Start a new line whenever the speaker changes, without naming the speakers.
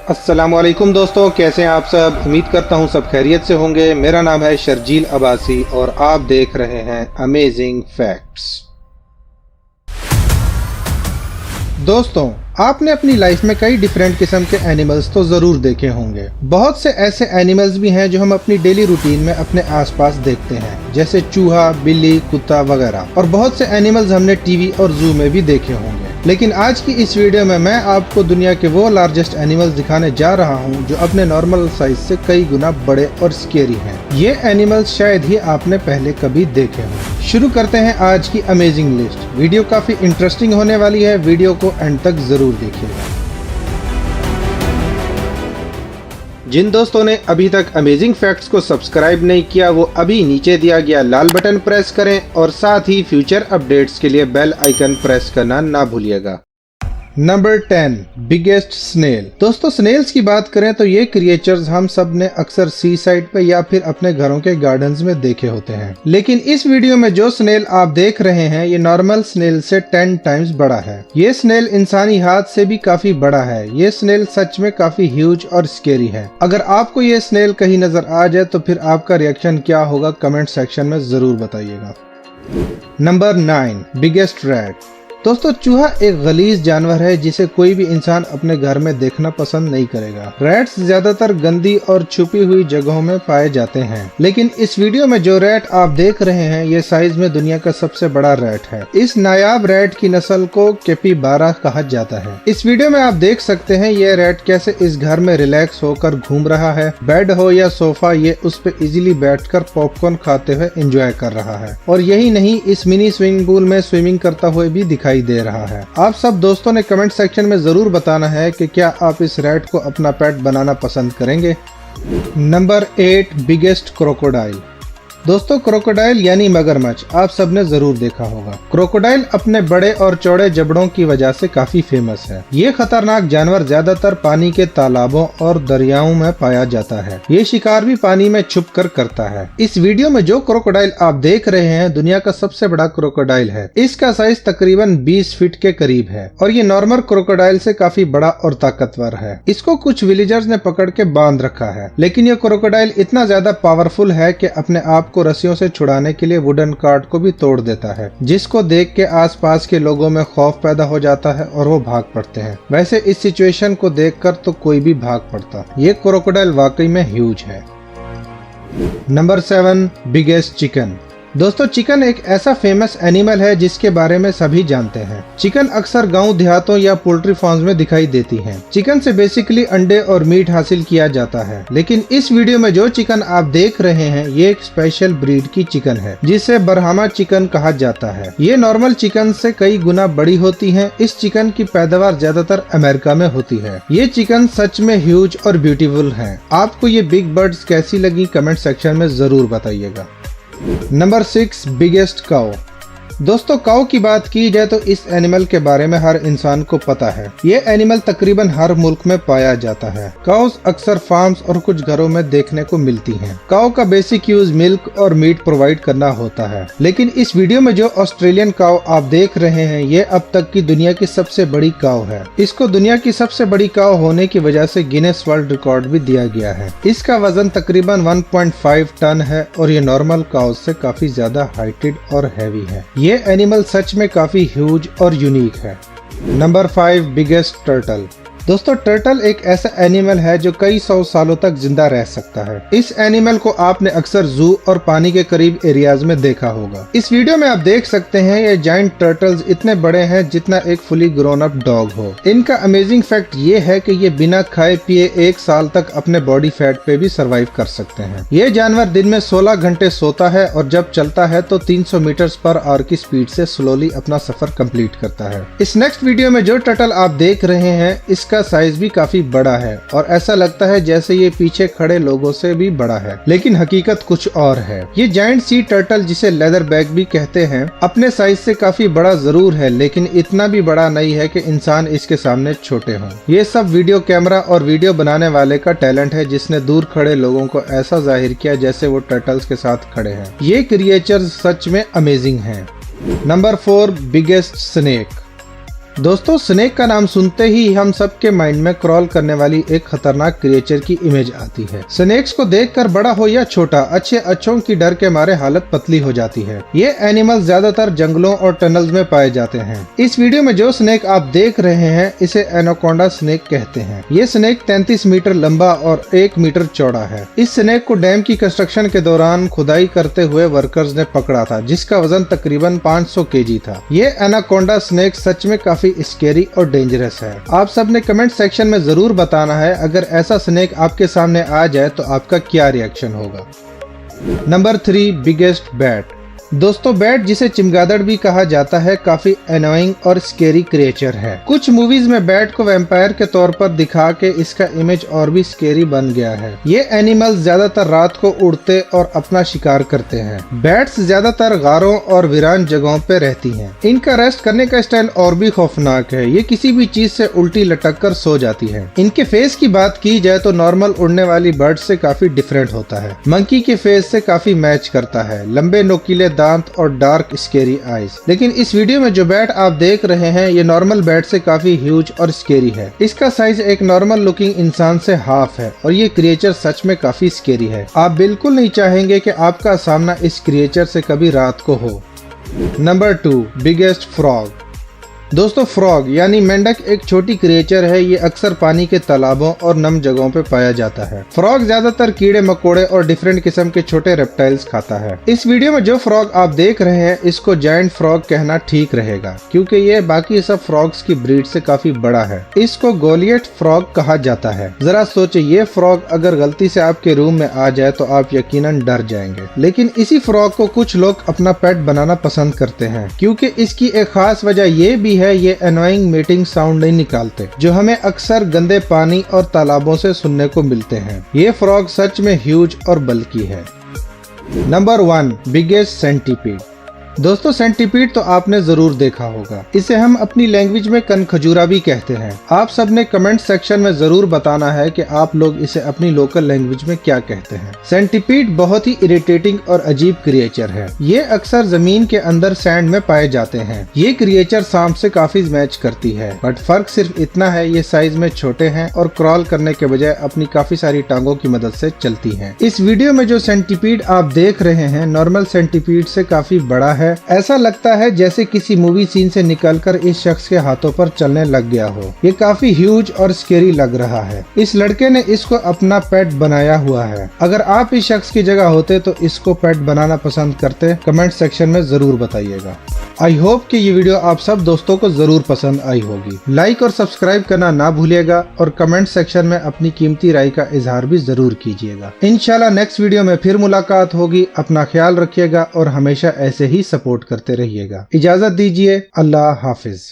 अस्सलामुअलैकुम दोस्तों, कैसे हैं आप सब। उम्मीद करता हूं सब खैरियत से होंगे। मेरा नाम है शर्जील अब्बासी और आप देख रहे हैं अमेजिंग फैक्ट्स। दोस्तों, आपने अपनी लाइफ में कई डिफरेंट किस्म के एनिमल्स तो जरूर देखे होंगे। बहुत से ऐसे एनिमल्स भी हैं जो हम अपनी डेली रूटीन में अपने आसपास देखते हैं, जैसे चूहा, बिल्ली, कुत्ता वगैरह। और बहुत से एनिमल्स हमने टीवी और जू में भी देखे होंगे। लेकिन आज की इस वीडियो में मैं आपको दुनिया के वो लार्जेस्ट एनिमल्स दिखाने जा रहा हूँ जो अपने नॉर्मल साइज से कई गुना बड़े और स्केरी हैं। ये एनिमल्स शायद ही आपने पहले कभी देखे हों। शुरू करते हैं आज की अमेजिंग लिस्ट। वीडियो काफी इंटरेस्टिंग होने वाली है, वीडियो को एंड तक जरूर देखिएगा। जिन दोस्तों ने अभी तक अमेजिंग फैक्ट्स को सब्सक्राइब नहीं किया, वो अभी नीचे दिया गया लाल बटन प्रेस करें और साथ ही फ्यूचर अपडेट्स के लिए बेल आइकन प्रेस करना ना भूलिएगा। Number 10, biggest snail. दोस्तों, स्नेल्स की बात करें तो ये क्रिएचर्स हम सब ने अक्सर सी साइड पे या फिर अपने घरों के गार्डन्स में देखे होते हैं। लेकिन इस वीडियो में जो स्नेल आप देख रहे हैं ये नॉर्मल स्नेल से 10 टाइम्स बड़ा है। ये स्नेल इंसानी हाथ से भी काफी बड़ा है। ये स्नेल सच में काफी ह्यूज और स्केरी है। अगर आपको ये स्नेल कहीं नजर आ जाए तो फिर आपका रिएक्शन क्या होगा, कमेंट सेक्शन में जरूर बताइएगा। Number 9, biggest rat. दोस्तों, चूहा एक गलीज जानवर है जिसे कोई भी इंसान अपने घर में देखना पसंद नहीं करेगा। रैट्स ज्यादातर गंदी और छुपी हुई जगहों में पाए जाते हैं, लेकिन इस वीडियो में जो रैट आप देख रहे हैं ये साइज में दुनिया का सबसे बड़ा रैट है। इस नायाब रैट की नस्ल को कैपिबारा कहा जाता है। इस वीडियो में आप देख सकते हैं ये रैट कैसे इस घर में रिलैक्स होकर घूम रहा है। बेड हो या सोफा, ये उस पे इजीली बैठकर पॉपकॉर्न खाते हुए एंजॉय कर रहा है। और यही नहीं, इस मिनी स्विमिंग पूल में स्विमिंग करता हुए भी दिखाई दे रहा है। आप सब दोस्तों ने कमेंट सेक्शन में जरूर बताना है कि क्या आप इस रैट को अपना पेट बनाना पसंद करेंगे। Number 8, biggest crocodile. दोस्तों, क्रोकोडाइल यानी मगरमच्छ आप सबने जरूर देखा होगा। क्रोकोडाइल अपने बड़े और चौड़े जबड़ों की वजह से काफी फेमस है। ये खतरनाक जानवर ज्यादातर पानी के तालाबों और दरियाओं में पाया जाता है। ये शिकार भी पानी में छुप कर करता है। इस वीडियो में जो क्रोकोडाइल आप देख रहे हैं दुनिया का सबसे बड़ा क्रोकोडाइल है। इसका साइज तकरीबन 20 फीट के करीब है और ये नॉर्मल क्रोकोडाइल से काफी बड़ा और ताकतवर है। इसको कुछ विलेजर्स ने पकड़ के बांध रखा है, लेकिन ये क्रोकोडाइल इतना ज्यादा पावरफुल है कि अपने आप को रस्सियों से छुड़ाने के लिए वुडन कार्ड को भी तोड़ देता है, जिसको देख के आसपास के लोगों में खौफ पैदा हो जाता है और वो भाग पड़ते हैं। वैसे इस सिचुएशन को देखकर तो कोई भी भाग पड़ता। ये क्रोकोडाइल वाकई में ह्यूज है। Number 7, biggest chicken. दोस्तों, चिकन एक ऐसा फेमस एनिमल है जिसके बारे में सभी जानते हैं। चिकन अक्सर गांव देहातों या पोल्ट्री फार्म्स में दिखाई देती हैं। चिकन से बेसिकली अंडे और मीट हासिल किया जाता है, लेकिन इस वीडियो में जो चिकन आप देख रहे हैं ये एक स्पेशल ब्रीड की चिकन है जिसे ब्राह्मा चिकन कहा जाता है। ये नॉर्मल चिकन से कई गुना बड़ी होती है। इस चिकन की पैदावार ज्यादातर अमेरिका में होती है। ये चिकन सच में ह्यूज और ब्यूटीफुल है। आपको ये बिग बर्ड्स कैसी लगी, कमेंट सेक्शन में जरूर बताइएगा। नंबर 6, बिगेस्ट काऊ। दोस्तों, काऊ की बात की जाए तो इस एनिमल के बारे में हर इंसान को पता है। ये एनिमल तकरीबन हर मुल्क में पाया जाता है। काउस अक्सर फार्म्स और कुछ घरों में देखने को मिलती हैं। काऊ का बेसिक यूज मिल्क और मीट प्रोवाइड करना होता है, लेकिन इस वीडियो में जो ऑस्ट्रेलियन काऊ आप देख रहे हैं ये अब तक की दुनिया की सबसे बड़ी काऊ है। इसको दुनिया की सबसे बड़ी काऊ होने की वजह से गिनेस वर्ल्ड रिकॉर्ड भी दिया गया है। इसका वजन तकरीबन 1.5 टन है और ये नॉर्मल काऊ से काफी ज्यादा हाइटेड और हैवी है। ये एनिमल सच में काफी ह्यूज और यूनिक है। Number 5, biggest turtle. दोस्तों, टर्टल एक ऐसा एनिमल है जो कई 100 सालों तक जिंदा रह सकता है। इस एनिमल को आपने अक्सर जू और पानी के करीब एरियाज में देखा होगा। इस वीडियो में आप देख सकते हैं ये जायंट टर्टल्स इतने बड़े हैं जितना एक फुली ग्रोन अप डॉग हो। इनका अमेजिंग फैक्ट ये है कि ये बिना खाए पिए 1 साल तक अपने बॉडी फैट पे भी सरवाइव कर सकते हैं। ये जानवर दिन में 16 घंटे सोता है और जब चलता है तो 300 मीटर्स पर आवर की स्पीड से स्लोली अपना सफर कंप्लीट करता है। इस नेक्स्ट वीडियो में जो टर्टल आप देख रहे हैं इसका साइज भी काफी बड़ा है और ऐसा लगता है जैसे ये पीछे खड़े लोगों से भी बड़ा है, लेकिन हकीकत कुछ और है। ये जायंट सी टर्टल जिसे लेदर बैग भी कहते हैं अपने साइज से काफी बड़ा जरूर है, लेकिन इतना भी बड़ा नहीं है कि इंसान इसके सामने छोटे हों। ये सब वीडियो कैमरा और वीडियो बनाने वाले का टैलेंट है जिसने दूर खड़े लोगों को ऐसा जाहिर किया जैसे वो टर्टल्स के साथ खड़े हैं। ये क्रिएचर्स सच में अमेजिंग हैं। Number 4, biggest snake. दोस्तों स्नेक का नाम सुनते ही हम सबके माइंड में क्रॉल करने वाली एक खतरनाक क्रिएचर की इमेज आती है। स्नेक्स को देखकर बड़ा हो या छोटा, अच्छों की डर के मारे हालत पतली हो जाती है। ये एनिमल ज्यादातर जंगलों और टनल्स में पाए जाते हैं। इस वीडियो में जो स्नेक आप देख रहे हैं इसे एनाकोंडा स्नेक कहते हैं। ये स्नेक 33 मीटर लंबा और 1 मीटर चौड़ा है। इस स्नेक को डैम की कंस्ट्रक्शन के दौरान खुदाई करते हुए वर्कर्स ने पकड़ा था, जिसका वजन तकरीबन 500 केजी था। ये एनाकोंडा स्नेक सच में काफी स्केरी और डेंजरस है। आप सब ने कमेंट सेक्शन में जरूर बताना है अगर ऐसा स्नेक आपके सामने आ जाए तो आपका क्या रिएक्शन होगा। Number 3 biggest bat. दोस्तों बैट जिसे चिमगादड़ भी कहा जाता है काफी एनोइंग और स्केरी क्रिएचर है। कुछ मूवीज में बैट को वैम्पायर के तौर पर दिखा के इसका इमेज और भी स्केरी बन गया है। ये एनिमल्स ज्यादातर रात को उड़ते और अपना शिकार करते हैं। बैट्स ज्यादातर गारों और वीरान जगहों पे रहती हैं। इनका रेस्ट करने का स्टाइल और भी खौफनाक है। ये किसी भी चीज से उल्टी लटक कर सो जाती है। इनके फेस की बात की जाए तो नॉर्मल उड़ने वाली बर्ड से काफी डिफरेंट होता है। मंकी के फेस से काफी मैच करता है, लंबे नोकीले दांत और डार्क स्केरी आईज। लेकिन इस वीडियो में जो बैट आप देख रहे हैं ये नॉर्मल बैट से काफी ह्यूज और स्केरी है। इसका साइज एक नॉर्मल लुकिंग इंसान से हाफ है और ये क्रिएचर सच में काफी स्केरी है। आप बिल्कुल नहीं चाहेंगे कि आपका सामना इस क्रिएचर से कभी रात को हो। Number 2 biggest frog. दोस्तों फ्रॉग यानी मेंढक एक छोटी क्रिएचर है। ये अक्सर पानी के तालाबों और नम जगहों पे पाया जाता है। फ्रॉग ज्यादातर कीड़े मकोड़े और डिफरेंट किस्म के छोटे रेप्टाइल्स खाता है। इस वीडियो में जो फ्रॉग आप देख रहे हैं इसको जायंट फ्रॉग कहना ठीक रहेगा, क्योंकि ये बाकी सब फ्रॉग्स की ब्रीड से काफी बड़ा है। इसको गोलियट फ्रॉग कहा जाता है। जरा सोचे ये फ्रॉग अगर गलती से आपके रूम में आ जाए तो आप यकीनन डर जाएंगे। लेकिन इसी फ्रॉग को कुछ लोग अपना पेट बनाना पसंद करते हैं, क्योंकि इसकी एक खास वजह ये भी है ये एनोइंग मीटिंग साउंड नहीं निकालते, जो हमें अक्सर गंदे पानी और तालाबों से सुनने को मिलते हैं। ये फ्रॉग सच में ह्यूज और बल्की है। Number 1 biggest centipede. दोस्तों सेंटीपीड तो आपने जरूर देखा होगा। इसे हम अपनी लैंग्वेज में कनखजूरा भी कहते हैं। आप सब ने कमेंट सेक्शन में जरूर बताना है कि आप लोग इसे अपनी लोकल लैंग्वेज में क्या कहते हैं। सेंटीपीड बहुत ही इरिटेटिंग और अजीब क्रिएचर है। ये अक्सर जमीन के अंदर सैंड में पाए जाते हैं। ये क्रिएचर सांप से काफी मैच करती है, बट फर्क सिर्फ इतना है ये साइज में छोटे हैं और क्रॉल करने के बजाय अपनी काफी सारी टांगों की मदद से चलती है। इस वीडियो में जो सेंटीपीड आप देख रहे हैं नॉर्मल सेंटीपीड से काफी बड़ा है। ऐसा लगता है जैसे किसी मूवी सीन से निकलकर इस शख्स के हाथों पर चलने लग गया हो। ये काफी ह्यूज और स्केरी लग रहा है। इस लड़के ने इसको अपना पेट बनाया हुआ है। अगर आप इस शख्स की जगह होते तो इसको पेट बनाना पसंद करते? कमेंट सेक्शन में जरूर बताइएगा। आई होप कि ये वीडियो आप सब दोस्तों को जरूर पसंद आई होगी। लाइक और सब्सक्राइब करना ना भूलिएगा और कमेंट सेक्शन में अपनी कीमती राय का इजहार भी जरूर कीजिएगा। इंशाल्लाह नेक्स्ट वीडियो में फिर मुलाकात होगी। अपना ख्याल रखिएगा और हमेशा ऐसे ही सपोर्ट करते रहिएगा। इजाजत दीजिए। अल्लाह हाफिज।